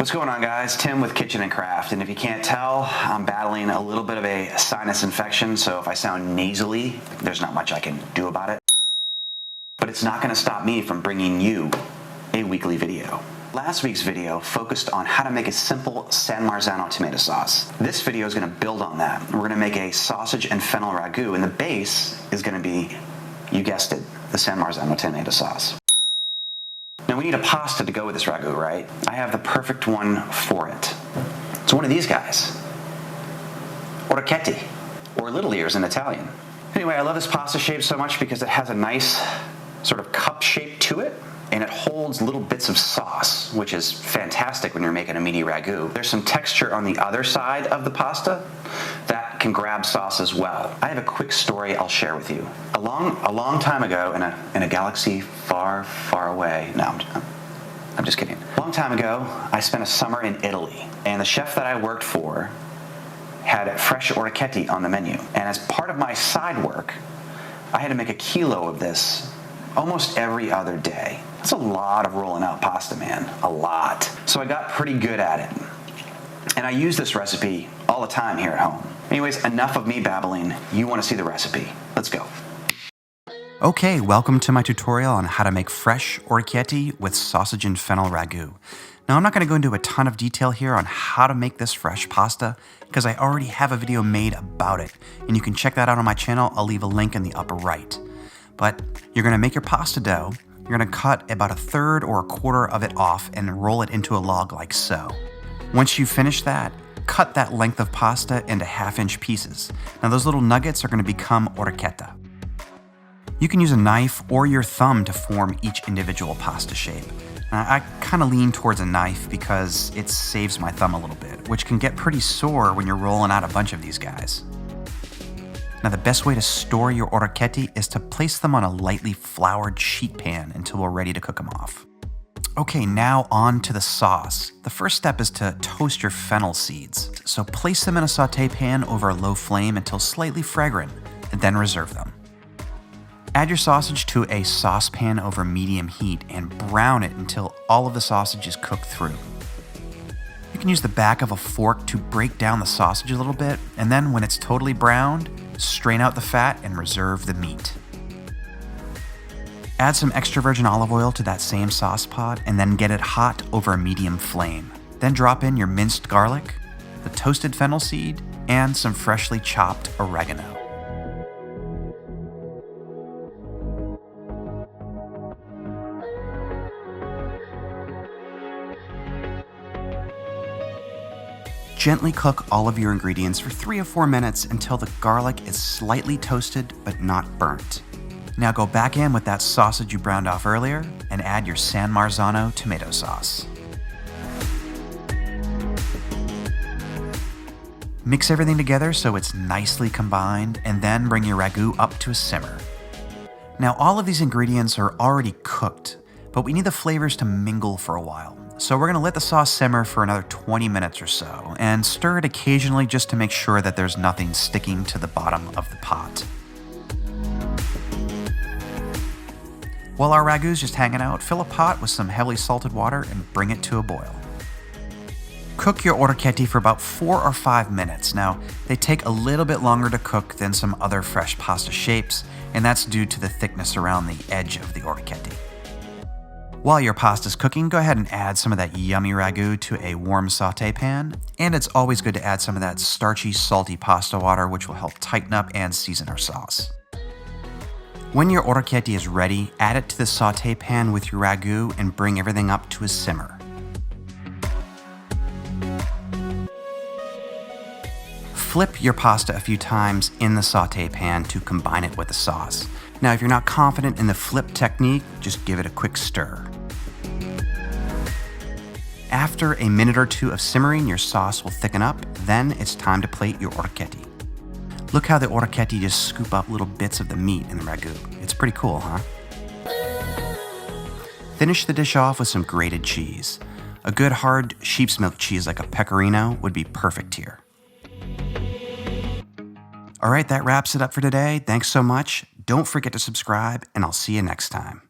What's going on, guys? Tim with Kitchen and Craft, and if you can't tell, I'm battling a little bit of a sinus infection, so if I sound nasally, there's not much I can do about it. But it's not going to stop me from bringing you a weekly video. Last week's video focused on how to make a simple San Marzano tomato sauce. This video is going to build on that. We're going to make a sausage and fennel ragu, and the base is going to be, you guessed it, the San Marzano tomato sauce. Now we need a pasta to go with this ragu, right? I have the perfect one for it. It's one of these guys. Orecchiette, or little ears in Italian. Anyway, I love this pasta shape so much because it has a nice sort of cup shape to it, and it holds little bits of sauce, which is fantastic when you're making a meaty ragu. There's some texture on the other side of the pasta that can grab sauce as well. I have a quick story I'll share with you. A long time ago in a galaxy far, far away, no, I'm just kidding. A long time ago, I spent a summer in Italy, and the chef that I worked for had fresh orecchiette on the menu. And as part of my side work, I had to make a kilo of this almost every other day. That's a lot of rolling out pasta, man, a lot. So I got pretty good at it. And I use this recipe all the time here at home. Anyways, enough of me babbling. You want to see the recipe. Let's go. Okay, welcome to my tutorial on how to make fresh orecchiette with sausage and fennel ragu. Now, I'm not going to go into a ton of detail here on how to make this fresh pasta because I already have a video made about it, and you can check that out on my channel. I'll leave a link in the upper right. But you're going to make your pasta dough. You're going to cut about a third or a quarter of it off and roll it into a log like so. Once you finish that, cut that length of pasta into half-inch pieces. Now, those little nuggets are going to become orecchiette. You can use a knife or your thumb to form each individual pasta shape. Now, I kind of lean towards a knife because it saves my thumb a little bit, which can get pretty sore when you're rolling out a bunch of these guys. Now, the best way to store your orecchiette is to place them on a lightly floured sheet pan until we're ready to cook them off. Okay, now on to the sauce. The first step is to toast your fennel seeds. So place them in a saute pan over a low flame until slightly fragrant, and then reserve them. Add your sausage to a saucepan over medium heat and brown it until all of the sausage is cooked through. You can use the back of a fork to break down the sausage a little bit, and then when it's totally browned, strain out the fat and reserve the meat. Add some extra virgin olive oil to that same sauce pot and then get it hot over a medium flame. Then drop in your minced garlic, the toasted fennel seed, and some freshly chopped oregano. Gently cook all of your ingredients for 3 or 4 minutes until the garlic is slightly toasted but not burnt. Now go back in with that sausage you browned off earlier and add your San Marzano tomato sauce. Mix everything together so it's nicely combined, and then bring your ragu up to a simmer. Now, all of these ingredients are already cooked, but we need the flavors to mingle for a while. So we're going to let the sauce simmer for another 20 minutes or so, and stir it occasionally just to make sure that there's nothing sticking to the bottom of the pot. While our ragu's just hanging out, fill a pot with some heavily salted water and bring it to a boil. Cook your orecchiette for about 4 or 5 minutes. Now, they take a little bit longer to cook than some other fresh pasta shapes, and that's due to the thickness around the edge of the orecchiette. While your pasta's cooking, go ahead and add some of that yummy ragu to a warm saute pan, and it's always good to add some of that starchy, salty pasta water, which will help tighten up and season our sauce. When your orecchiette is ready, add it to the saute pan with your ragu and bring everything up to a simmer. Flip your pasta a few times in the saute pan to combine it with the sauce. Now, if you're not confident in the flip technique, just give it a quick stir. After a minute or 2 of simmering, your sauce will thicken up. Then it's time to plate your orecchiette. Look how the orecchiette just scoop up little bits of the meat in the ragu. It's pretty cool, huh? Finish the dish off with some grated cheese. A good hard sheep's milk cheese like a pecorino would be perfect here. All right, that wraps it up for today. Thanks so much. Don't forget to subscribe, and I'll see you next time.